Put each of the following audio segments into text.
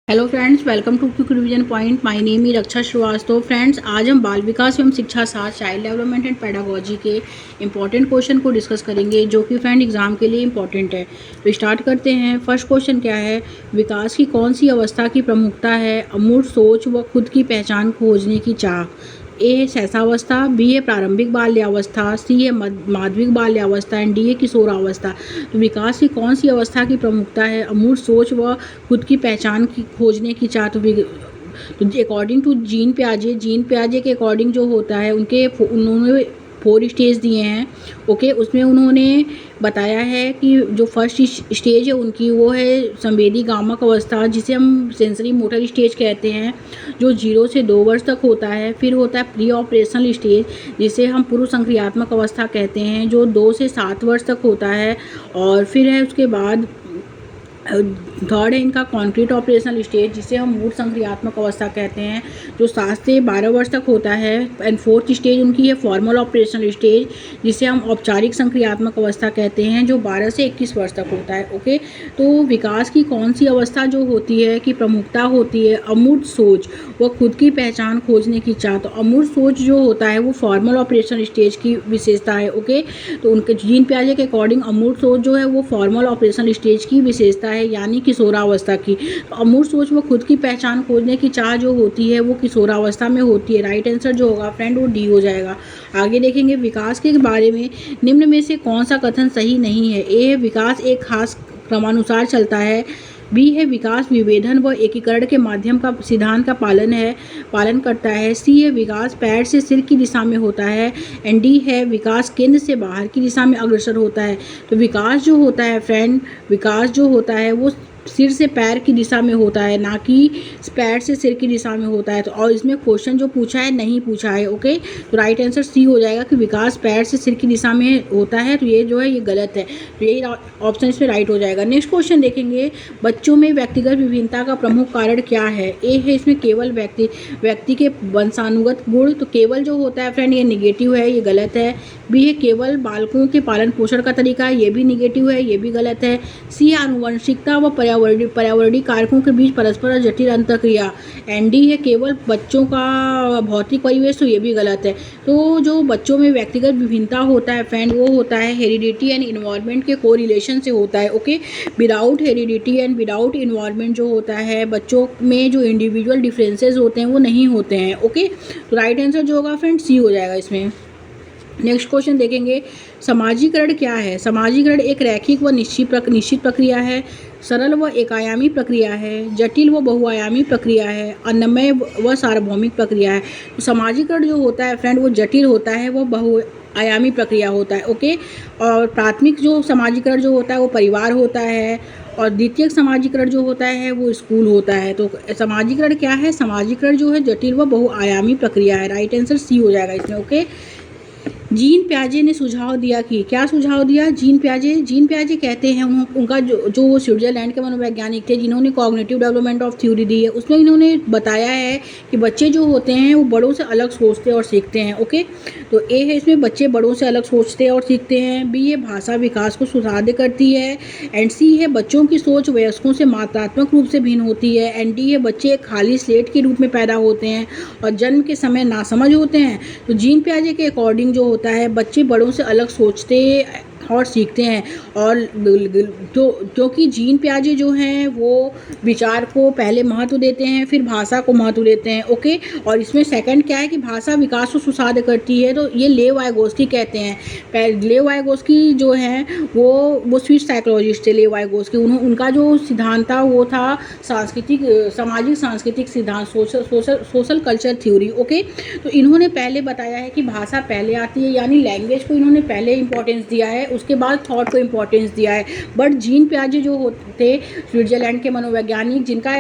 Hello friends, welcome to quick revision point. My name ही Raksha Shrivastava. Friends, आज हम बाल विकास एवं शिक्षा शास्त्र चाइल्ड डेवलपमेंट एंड पेडागोजी के इंपॉर्टेंट क्वेश्चन को डिस्कस करेंगे, जो कि फ्रेंड एग्जाम के लिए इंपॉर्टेंट है। तो स्टार्ट करते हैं। फर्स्ट क्वेश्चन क्या है? विकास की कौन सी अवस्था की प्रमुखता है? अमूर्त सोच व खुद की पहचान खोजने की चाह। ए है शैशवावस्था, बी है प्रारंभिक बाल्यावस्था, सी है माध्यमिक बाल्यावस्था एंड डी है किशोरावस्था। तो विकास की कौन सी अवस्था की प्रमुखता है? अमूर्त सोच व खुद की पहचान की खोजने की चाह। तो अकॉर्डिंग टू जीन प्याजे के अकॉर्डिंग जो होता है, उन्होंने 4 स्टेज दिए हैं। ओके, उसमें उन्होंने बताया है कि जो फर्स्ट स्टेज है उनकी, वो है संवेदी गामक अवस्था, जिसे हम सेंसरी मोटर स्टेज कहते हैं, जो 0 से 2 वर्ष तक होता है। फिर होता है प्री ऑपरेशनल स्टेज, जिसे हम पूर्व संक्रियात्मक अवस्था कहते हैं, जो 2 से 7 वर्ष तक होता है। और फिर है उसके बाद थर्ड है इनका कॉन्क्रीट ऑपरेशनल स्टेज, जिसे हम मूल संक्रियात्मक अवस्था कहते हैं, जो 7 से 12 वर्ष तक होता है। एंड फोर्थ स्टेज उनकी है फॉर्मल ऑपरेशनल स्टेज, जिसे हम औपचारिक संक्रियात्मक अवस्था कहते हैं, जो 12 से 21 वर्ष तक होता है। ओके, तो विकास की कौन सी अवस्था जो होती है कि प्रमुखता होती है? अमूर्त सोच व खुद की पहचान खोजने की चाह। तो अमूर्त सोच जो होता है वो फॉर्मल ऑपरेशनल स्टेज की विशेषता है। ओके, तो उनके जीन प्याजे के अकॉर्डिंग अमूर्त सोच जो है वो फॉर्मल ऑपरेशनल स्टेज की विशेषता है, यानी किशोरावस्था की। तो अमूर्त सोच व खुद की पहचान खोजने की चाह जो होती है वो किशोरावस्था में होती है। राइट आंसर जो होगा फ्रेंड वो डी हो जाएगा। आगे देखेंगे विकास के बारे में, निम्न में से कौन सा कथन सही नहीं है? ए है विकास एक खास क्रमानुसार चलता है, बी है विकास विभेदन व एकीकरण के माध्यम का सिद्धांत का पालन करता है, सी है विकास पैर से सिर की दिशा में होता है, एंड डी है विकास केंद्र से बाहर की दिशा में अग्रसर होता है। तो विकास जो होता है फ्रेंड, विकास जो होता है वो सिर से पैर की दिशा में होता है, ना कि पैर से सिर की दिशा में होता है। तो और इसमें क्वेश्चन जो पूछा है नहीं पूछा है। ओके, तो राइट आंसर सी हो जाएगा कि विकास पैर से सिर की दिशा में होता है। तो ये जो है ये गलत है, तो यही ऑप्शन इस पर राइट हो जाएगा। नेक्स्ट क्वेश्चन देखेंगे, बच्चों में व्यक्तिगत विभिन्नता का प्रमुख कारण क्या है? ए है इसमें केवल व्यक्ति के वंशानुगत गुण। तो केवल जो होता है फ्रेंड ये निगेटिव है, ये गलत है। बी है केवल बालकों के पालन पोषण का तरीका, ये भी निगेटिव है, ये भी गलत है। सी आनुवंशिकता व पर्यावरणीय कारकों के बीच परस्पर जटिल अंतःक्रिया, एंड डी है केवल बच्चों का भौतिक परिवेश, तो ये भी गलत है। तो जो बच्चों में व्यक्तिगत विभिन्नता होता है फ्रेंड वो होता है हेरिडिटी एंड इन्वायरमेंट के कोरिलेशन से होता है। Okay, without heredity and without environment जो होता है बच्चों में जो इंडिविजुअल डिफरेंसेस होते हैं वो नहीं होते हैं। ओके, तो राइट आंसर जो होगा फ्रेंड सी हो जाएगा इसमें। नेक्स्ट क्वेश्चन देखेंगे, समाजीकरण क्या है? समाजीकरण एक रैखिक व निश्चित प्रक्रिया है, सरल व एकायामी प्रक्रिया है, जटिल व बहुआयामी प्रक्रिया है, अन्नमय व सार्वभौमिक प्रक्रिया है। तो समाजीकरण जो होता है फ्रेंड वो जटिल होता है, वो बहुआयामी प्रक्रिया होता है। ओके, और प्राथमिक जो समाजीकरण जो होता है वो परिवार होता है, और द्वितीयक समाजीकरण जो होता है वो स्कूल होता है। तो समाजीकरण क्या है? समाजीकरण जो है जटिल व बहुआयामी प्रक्रिया है। राइट आंसर सी हो जाएगा इसमें। ओके, जीन प्याजे ने सुझाव दिया कि, क्या सुझाव दिया? जीन प्याजे कहते हैं उनका जो स्विट्जरलैंड के मनोवैज्ञानिक थे जिन्होंने कॉग्निटिव डेवलपमेंट ऑफ थ्योरी दी है, उसमें इन्होंने बताया है कि बच्चे जो होते हैं वो बड़ों से अलग सोचते और सीखते हैं। ओके, तो ए है इसमें बच्चे बड़ों से अलग सोचते और सीखते हैं, बी है भाषा विकास को सुधार करती है, एंड सी है बच्चों की सोच वयस्कों से मात्रात्मक रूप से भिन्न होती है, एंड डी है बच्चे एक खाली स्लेट के रूप में पैदा होते हैं और जन्म के समय नासमझ होते हैं। तो जीन प्याजे के अकॉर्डिंग जो होता है बच्चे बड़ों से अलग सोचते और सीखते हैं, और क्योंकि जीन प्याजे जो हैं वो विचार को पहले महत्व देते हैं, फिर भाषा को महत्व देते हैं। ओके, और इसमें सेकंड क्या है कि भाषा विकास को सुसाध्य करती है। तो ये लेव वाइगोस्की कहते हैं। लेव वाइगोस्की जो हैं वो स्विस साइकोलॉजिस्ट थे। लेव वाइगोस्की उनका जो सिद्धांत था वो था सामाजिक सांस्कृतिक सिद्धांत, सोशल कल्चर थ्योरी। ओके, तो इन्होंने पहले बताया है कि भाषा पहले आती है, यानी लैंग्वेज को इन्होंने पहले इंपॉर्टेंस दिया है, उसके बाद थॉट को इंपॉर्टेंस दिया है। बट जीन प्याजे जो होते स्विट्जरलैंड के मनोवैज्ञानिक, जिनका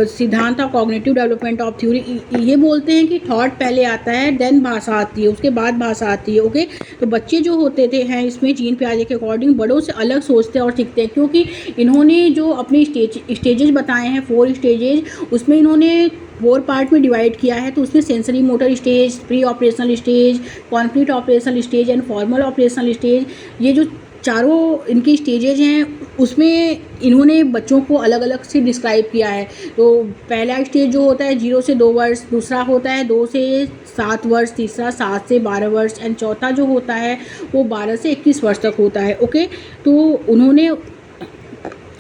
सिद्धांत था कॉग्निटिव डेवलपमेंट ऑफ थ्योरी, ये बोलते हैं कि थॉट पहले आता है, देन भाषा आती है, उसके बाद भाषा आती है। ओके, तो बच्चे जो होते थे हैं इसमें जीन प्याजे के अकॉर्डिंग बड़ों से अलग सोचते और सीखते हैं, क्योंकि इन्होंने जो अपने स्टेजेस बताए हैं 4 स्टेजेस, उसमें इन्होंने 4 पार्ट में डिवाइड किया है। तो उसमें sensory motor stage, pre operational stage, concrete operational stage and formal operational stage, ये जो चारों इनकी स्टेजेज हैं उसमें इन्होंने बच्चों को अलग अलग से डिस्क्राइब किया है। तो पहला स्टेज जो होता है 0 से 2 वर्ष, दूसरा होता है 2 से 7 वर्ष, तीसरा 7 से 12 वर्ष एंड चौथा जो होता है वो 12 से 21 वर्ष तक होता है। ओके, तो उन्होंने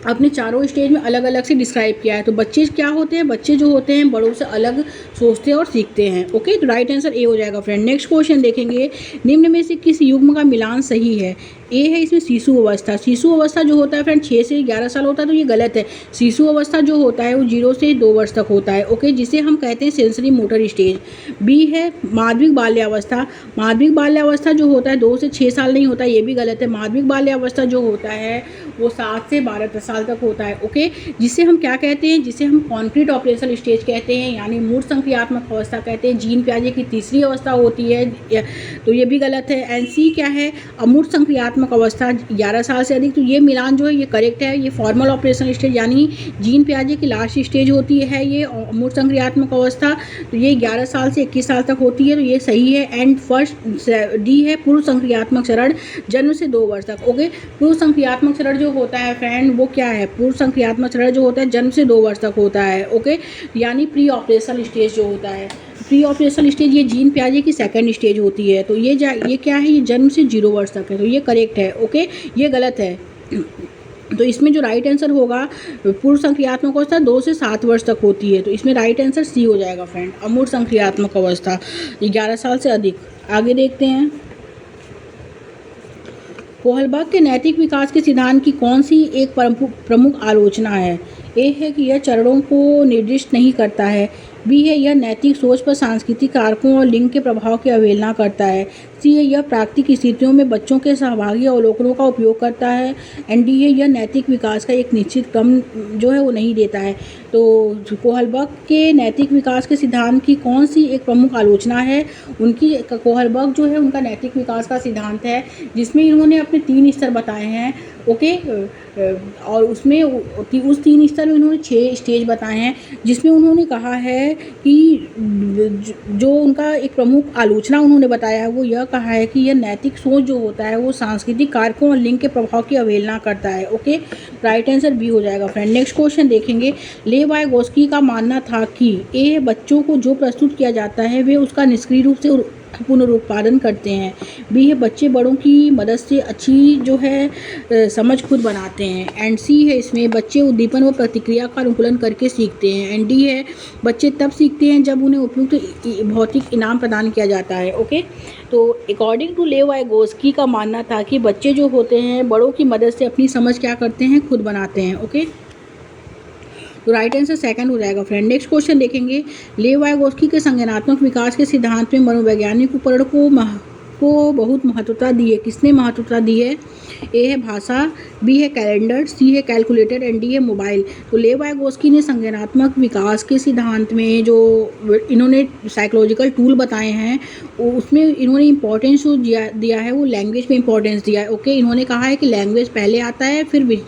अपने चारों स्टेज में अलग अलग से डिस्क्राइब किया है। तो बच्चे क्या होते हैं, बच्चे जो होते हैं बड़ों से अलग सोचते हैं और सीखते हैं। ओके, तो राइट आंसर ए हो जाएगा फ्रेंड। नेक्स्ट क्वेश्चन देखेंगे, निम्न में से किस युग्म का मिलान सही है। ए है इसमें शिशु अवस्था। शिशु अवस्था जो होता है फ्रेंड 6 से 11 साल होता है, तो ये गलत है। शिशु अवस्था जो होता है वो 0 से 2 वर्ष तक होता है। ओके, जिसे हम कहते हैं सेंसरी मोटर स्टेज। बी है माध्यमिक बाल्यावस्था। माध्यमिक बाल्यावस्था जो होता है 2 से 6 साल नहीं होता, ये भी गलत है। माध्यमिक बाल्यावस्था जो होता है वो 7 से 12 साल तक होता है। ओके, जिसे हम क्या कहते हैं, जिसे हम कॉन्क्रीट ऑपरेशनल स्टेज कहते हैं, यानी मूर्त संक्रियात्मक अवस्था कहते हैं। जीन पियाजे की तीसरी अवस्था होती है, तो ये भी गलत है। एंड सी क्या है, अमूर्त संक्रियात्मक अवस्था 11 साल से अधिक। तो ये मिलान जो है ये करेक्ट है। ये फॉर्मल ऑपरेशनल स्टेज यानी जीन पियाजे की लास्ट स्टेज होती है ये अमूर्त संक्रियात्मक अवस्था, तो ये 11 साल से 21 साल तक होती है, तो ये सही है। एंड फर्स्ट डी है पूर्व संक्रियात्मक चरण, जन्म से 2 वर्ष तक। ओके, पूर्व संक्रियात्मक चरण जो होता है फ्रेंड वो क्या है, पूर्व संक्रियात्मक चरण जो होता है जन्म से 2 वर्ष तक होता है। ओके, यानी प्री ऑपरेशनल स्टेज जो होता है, प्री ऑपरेशनल स्टेज ये जीन पियाजे की सेकंड स्टेज होती है। तो ये क्या है, ये जन्म से 0 वर्ष तक है, तो ये करेक्ट है। ओके, ये गलत है। तो इसमें जो राइट आंसर होगा, पूर्व संक्रियात्मक अवस्था 2 से 7 वर्ष तक होती है, तो इसमें राइट आंसर सी हो जाएगा फ्रेंड, अमूर्त संक्रियात्मक अवस्था 11 साल से अधिक। आगे देखते हैं, कोहलबर्ग के नैतिक विकास के सिद्धांत की कौन सी एक प्रमुख आलोचना है। ए है कि यह चरणों को निर्दिष्ट नहीं करता है। बी है यह नैतिक सोच पर सांस्कृतिक कारकों और लिंग के प्रभाव की अवहेलना करता है। सी है यह प्राकृतिक स्थितियों में बच्चों के सहभागी अवलोकनों का उपयोग करता है। एंड डी है यह नैतिक विकास का एक निश्चित क्रम जो है वो नहीं देता है। तो कोहलबर्ग के नैतिक विकास के सिद्धांत की कौन सी एक प्रमुख आलोचना है, उनकी कोहलबर्ग जो है उनका नैतिक विकास का सिद्धांत है, जिसमें इन्होंने अपने 3 स्तर बताए हैं। ओके, और उसमें उस 3 स्तर में उन्होंने 6 स्टेज बताए हैं, जिसमें उन्होंने कहा है कि जो उनका एक प्रमुख आलोचना उन्होंने बताया है वो यह कहा है कि यह नैतिक सोच जो होता है वो सांस्कृतिक कारकों और लिंग के प्रभाव की अवहेलना करता है। ओके, राइट आंसर बी हो जाएगा फ्रेंड। नेक्स्ट क्वेश्चन देखेंगे, लेवाइगोस्की का मानना था कि ए बच्चों को जो प्रस्तुत किया जाता है वे उसका निष्क्रिय रूप से पुनरुत्पादन करते हैं। बी है बच्चे बड़ों की मदद से अच्छी जो है समझ खुद बनाते हैं। एंड सी है इसमें बच्चे उद्दीपन व प्रतिक्रिया का अनुकूलन करके सीखते हैं। एंड डी है बच्चे तब सीखते हैं जब उन्हें उपयुक्त भौतिक इनाम प्रदान किया जाता है। ओके, तो अकॉर्डिंग टू लेवाइगोस्की का मानना था कि बच्चे जो होते हैं बड़ों की मदद से अपनी समझ क्या करते हैं, खुद बनाते हैं। ओके, तो राइट आंसर सेकंड हो जाएगा फ्रेंड। नेक्स्ट क्वेश्चन देखेंगे, लेवाइगोस्की के संज्ञानात्मक विकास के सिद्धांत में मनोवैज्ञानिक उपकरण को बहुत महत्वता दी है। किसने महत्वता दी है? ए है भाषा, बी है कैलेंडर, सी है कैलकुलेटर एंड डी है मोबाइल। तो लेवाइगोस्की ने संज्ञानात्मक विकास के सिद्धांत में जो इन्होंने साइकोलॉजिकल टूल बताए हैं उसमें इन्होंने इंपॉर्टेंस जो दिया है वो लैंग्वेज पे इंपॉर्टेंस दिया है। ओके, इन्होंने कहा है कि लैंग्वेज पहले आता है फिर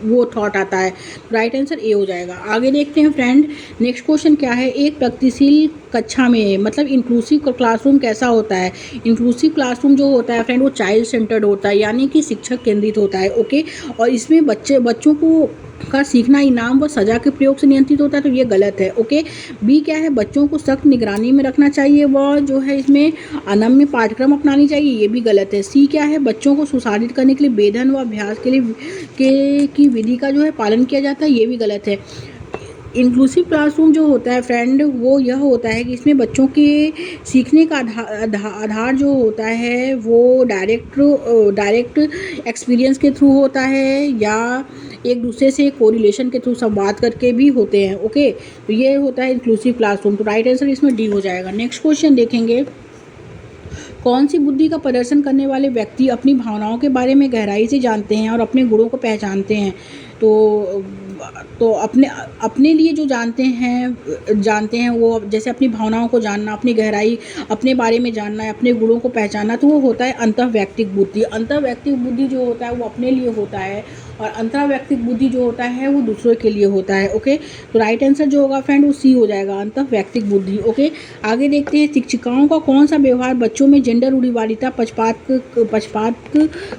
वो थॉट आता है। राइट आंसर ए हो जाएगा। आगे देखते हैं फ्रेंड, नेक्स्ट क्वेश्चन क्या है, एक प्रगतिशील कक्षा में मतलब इंक्लूसिव क्लासरूम कैसा होता है। इंक्लूसिव क्लासरूम जो होता है फ्रेंड वो चाइल्ड सेंटर्ड होता है, यानी कि शिक्षक केंद्रित होता है। ओके, और इसमें बच्चों को का सीखना इनाम व सजा के प्रयोग से नियंत्रित होता है, तो ये गलत है। ओके, बी क्या है, बच्चों को सख्त निगरानी में रखना चाहिए व जो है इसमें अनम्य पाठ्यक्रम अपनानी चाहिए, ये भी गलत है। सी क्या है, बच्चों को सुशासित करने के लिए वेधन व अभ्यास के लिए की विधि का जो है पालन किया जाता है, ये भी गलत है। इंक्लूसिव क्लासरूम जो होता है फ्रेंड वो यह होता है कि इसमें बच्चों के सीखने का आधार जो होता है वो डायरेक्ट एक्सपीरियंस के थ्रू होता है या एक दूसरे से कोरिलेशन के थ्रू संवाद करके भी होते हैं। ओके, तो ये होता है इंक्लूसिव क्लासरूम। तो राइट आंसर इसमें डी हो जाएगा। नेक्स्ट क्वेश्चन देखेंगे, कौन सी बुद्धि का प्रदर्शन करने वाले व्यक्ति अपनी भावनाओं के बारे में गहराई से जानते हैं और अपने गुणों को पहचानते हैं। तो अपने लिए जो जानते हैं वो जैसे अपनी भावनाओं को जानना, अपनी गहराई अपने बारे में जानना है, अपने गुणों को पहचानना, तो वो होता है अंतःवैयक्तिक बुद्धि। अंतःवैयक्तिक बुद्धि जो होता है वो अपने लिए होता है और अंतरा व्यक्तिक बुद्धि जो होता है वो दूसरों के लिए होता है। ओके, तो राइट आंसर जो होगा फ्रेंड वो सी हो जाएगा, अंतः व्यक्तिक बुद्धि। ओके, आगे देखते हैं शिक्षिकाओं का कौन सा व्यवहार बच्चों में जेंडर रूढ़िवादिता पक्षपात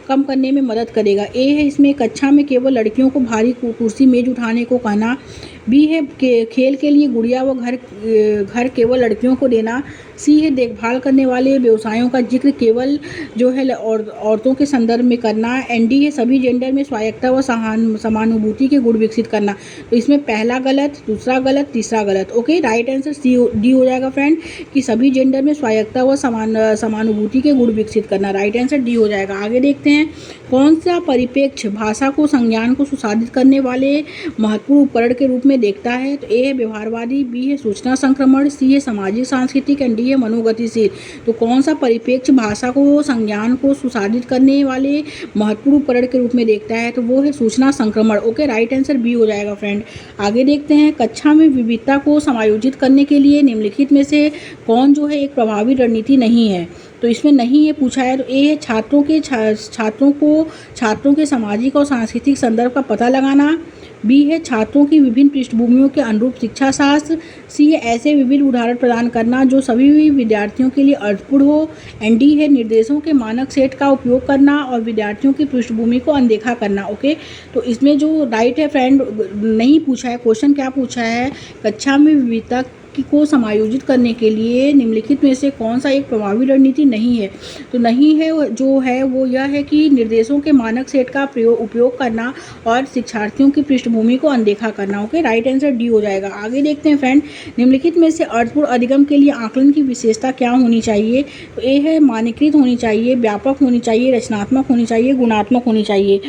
कम करने में मदद करेगा। ए है इसमें कक्षा में केवल लड़कियों को भारी कुर्सी मेज उठाने को कहना। बी है खेल के लिए गुड़िया व घर केवल लड़कियों को देना। सी है देखभाल करने वाले व्यवसायों का जिक्र केवल जो है औरतों के संदर्भ में करना। एंड डी है सभी जेंडर में स्वायत्तता व समानुभूति के गुण विकसित करना। तो इसमें पहला गलत, दूसरा गलत, तीसरा गलत। ओके, राइट आंसर डी हो जाएगा फ्रेंड, कि सभी जेंडर में स्वायत्तता व समानुभूति के गुण विकसित करना। राइट आंसर डी हो जाएगा। आगे देखते हैं कौन सा परिप्रेक्ष्य भाषा को संज्ञान को सुसाधित करने वाले महत्वपूर्ण उपकरण के रूप में देखता है। तो ए है व्यवहारवादी, बी है सूचना संक्रमण, सी है सामाजिक सांस्कृतिक एंड डी है मनोगतिशील। तो कौन सा परिप्रेक्ष्य भाषा को संज्ञान को सुसाधित करने वाले महत्वपूर्ण उपकरण के रूप में देखता है, तो वो है सूचना संक्रमण। ओके, राइट आंसर बी हो जाएगा फ्रेंड। आगे देखते हैं कक्षा में विविधता को समायोजित करने के लिए निम्नलिखित में से कौन जो है एक प्रभावी रणनीति नहीं है। तो इसमें नहीं ये पूछा है, तो ए है छात्रों के सामाजिक और सांस्कृतिक संदर्भ का पता लगाना। बी है छात्रों की विभिन्न पृष्ठभूमियों के अनुरूप शिक्षा शास्त्र। सी है ऐसे विभिन्न उदाहरण प्रदान करना जो सभी विद्यार्थियों के लिए अर्थपूर्ण हो। एंड डी है निर्देशों के मानक सेट का उपयोग करना और विद्यार्थियों की पृष्ठभूमि को अनदेखा करना। ओके, तो इसमें जो राइट है फ्रेंड नहीं पूछा है, क्वेश्चन क्या पूछा है, कक्षा में विविधता को समायोजित करने के लिए निम्नलिखित में से कौन सा एक प्रभावी रणनीति नहीं है। तो नहीं है जो है वो यह है कि निर्देशों के मानक सेट का उपयोग करना और शिक्षार्थियों की पृष्ठभूमि को अनदेखा करना। ओके, राइट आंसर डी हो जाएगा। आगे देखते हैं फ्रेंड निम्नलिखित में से अर्थपूर्ण अधिगम के लिए आकलन की विशेषता क्या होनी चाहिए। तो ए है मानकीकृत होनी चाहिए, व्यापक होनी चाहिए, रचनात्मक होनी चाहिए, गुणात्मक होनी चाहिए।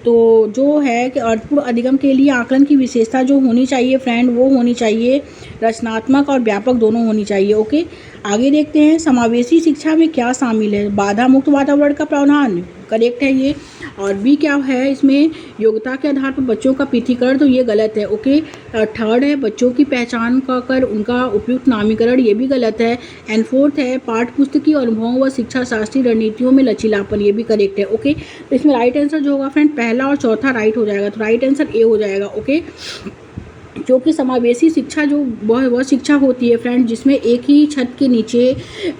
तो जो है कि अर्थपूर्ण अधिगम के लिए आकलन की विशेषता जो होनी चाहिए फ्रेंड वो होनी चाहिए रचनात्मक और व्यापक दोनों होनी चाहिए। ओके, आगे देखते हैं समावेशी शिक्षा में क्या शामिल है। बाधा मुक्त वातावरण का प्रावधान, करेक्ट है ये। और बी क्या है इसमें योग्यता के आधार पर बच्चों का पृथकीकरण, तो ये गलत है। ओके, थर्ड है बच्चों की पहचान कर उनका उपयुक्त नामीकरण, ये भी गलत है। एंड फोर्थ है पाठ्यपुस्तकीय अनुभवों व शिक्षा शास्त्रीय रणनीतियों में लचीलापन, ये भी करेक्ट है। ओके, तो इसमें राइट आंसर जो होगा फ्रेंड पहला और चौथा राइट हो जाएगा, तो राइट आंसर ए हो जाएगा। ओके, जो कि समावेशी शिक्षा जो वह शिक्षा होती है फ्रेंड जिसमें एक ही छत के नीचे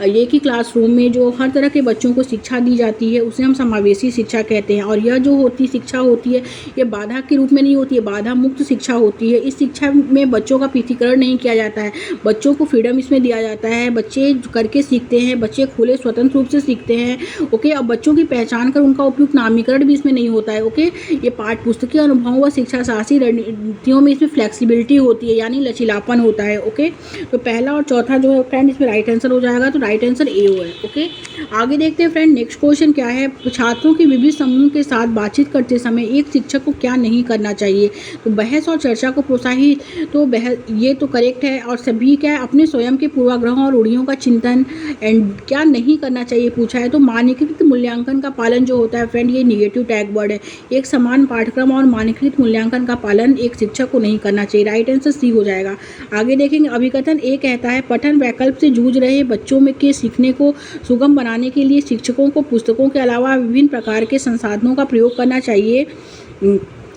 एक ही क्लासरूम में जो हर तरह के बच्चों को शिक्षा दी जाती है उसे हम समावेशी शिक्षा कहते हैं। और यह जो शिक्षा होती है ये बाधा के रूप में नहीं होती है, बाधा मुक्त शिक्षा होती है। इस शिक्षा में बच्चों का पृथकीकरण नहीं किया जाता है, बच्चों को फ्रीडम इसमें दिया जाता है, बच्चे करके सीखते हैं, बच्चे खुले स्वतंत्र रूप से सीखते हैं। ओके, और बच्चों की पहचान कर उनका उपयुक्त नामीकरण भी इसमें नहीं होता है। ओके, ये पाठ्यपुस्तकीय अनुभवों व शिक्षा शास्त्रीय रणनीतियों में इसमें फ्लेक्सिबिलिटी होती है यानी लचीलापन होता है। ओके, तो पहला और चौथा जो है फ्रेंड इसमें राइट आंसर हो जाएगा, तो राइट आंसर ए है। ओके, आगे देखते हैं फ्रेंड नेक्स्ट क्वेश्चन क्या है। छात्रों के विभिन्न समूह के साथ बातचीत करते समय एक शिक्षक को क्या नहीं करना चाहिए। तो बहस और चर्चा को प्रोत्साहित, तो ये तो करेक्ट है। और सभी क्या है अपने स्वयं के पूर्वाग्रहों और रूढ़ियों का चिंतन एंड क्या नहीं करना चाहिए पूछा है। तो मानकीकृत मूल्यांकन का पालन जो होता है फ्रेंड ये निगेटिव टैग वर्ड है। एक समान पाठ्यक्रम और मानकीकृत मूल्यांकन का पालन एक शिक्षक को नहीं करना चाहिए, राइट आंसर सी हो जाएगा। आगे देखेंगे अभिकथन ए कहता है पठन वैकल्प से जूझ रहे बच्चों में के सीखने को सुगम बनाने के लिए शिक्षकों को पुस्तकों के अलावा विभिन्न प्रकार के संसाधनों का प्रयोग करना चाहिए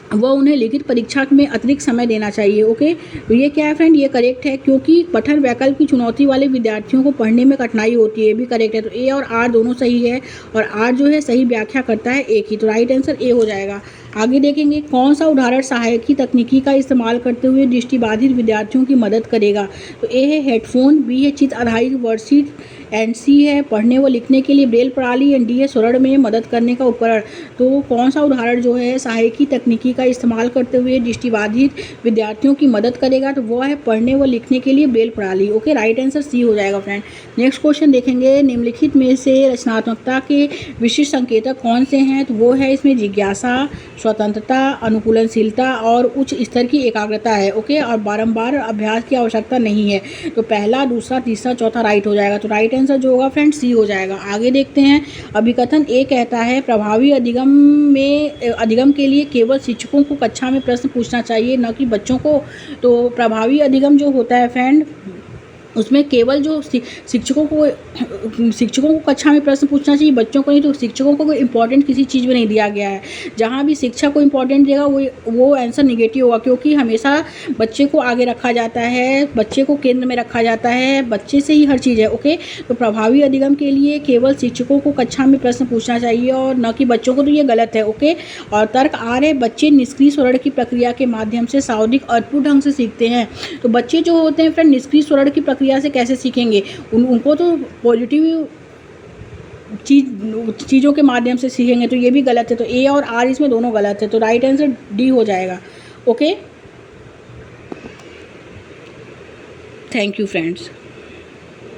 वह उन्हें लिखित परीक्षा में अतिरिक्त समय देना चाहिए। ओके, तो ये क्या है फ्रेंड ये करेक्ट है क्योंकि पठन वैकल्प की चुनौती वाले विद्यार्थियों को पढ़ने में कठिनाई होती है, ये भी करेक्ट है। तो ए और आर दोनों सही है और आर जो है सही व्याख्या करता है एक ही, तो राइट आंसर ए हो जाएगा। आगे देखेंगे कौन सा उदाहरण सहायकी तकनीकी का इस्तेमाल करते हुए दृष्टिबाधित विद्यार्थियों की मदद करेगा। तो ए है हेडफोन, बी है चित्र आधारित वर्कशीट एंड सी है पढ़ने व लिखने के लिए ब्रेल प्रणाली एंड डी है स्वर्ण में मदद करने का उपकरण। तो कौन सा उदाहरण जो है सहायकी तकनीकी का इस्तेमाल करते हुए दृष्टिबाधित विद्यार्थियों की मदद करेगा, तो वह है पढ़ने व लिखने के लिए ब्रेल प्रणाली। ओके, राइट आंसर सी हो जाएगा फ्रेंड। नेक्स्ट क्वेश्चन देखेंगे निम्नलिखित में से रचनात्मकता के विशिष्ट संकेतक कौन से हैं। तो वो है इसमें जिज्ञासा, स्वतंत्रता, अनुकूलनशीलता और उच्च स्तर की एकाग्रता है। ओके, और बारंबार अभ्यास की आवश्यकता नहीं है। तो पहला, दूसरा, तीसरा, चौथा राइट हो जाएगा, तो राइट आंसर जो होगा फ्रेंड सी हो जाएगा। आगे देखते हैं अभिकथन ए कहता है प्रभावी अधिगम के लिए केवल शिक्षकों को कक्षा में प्रश्न पूछना चाहिए न कि बच्चों को। तो प्रभावी अधिगम जो होता है फ्रेंड उसमें केवल जो शिक्षकों को कक्षा में प्रश्न पूछना चाहिए, बच्चों को नहीं। तो शिक्षकों को कोई इंपॉर्टेंट किसी चीज़ में नहीं दिया गया है। जहाँ भी शिक्षक को इंपॉर्टेंट देगा वो आंसर निगेटिव होगा, क्योंकि हमेशा बच्चे को आगे रखा जाता है, बच्चे को केंद्र में रखा जाता है, बच्चे से ही हर चीज़ है। ओके, तो प्रभावी अधिगम के लिए केवल शिक्षकों को कक्षा में प्रश्न पूछना चाहिए और न कि बच्चों को, तो ये गलत है। ओके, और तर्क आ रहे बच्चे निष्क्रिय स्वरण की प्रक्रिया के माध्यम से सावधिक अद्भुत ढंग से सीखते हैं। तो बच्चे जो होते हैं फ्रेंड, निष्क्रिय स्वरण की प्रक्रिया से कैसे सीखेंगे? उनको तो पॉजिटिव चीज़ों के माध्यम से सीखेंगे, तो ये भी गलत है। तो ए और आर इसमें दोनों गलत है, तो राइट आंसर डी हो जाएगा। Okay, thank you friends.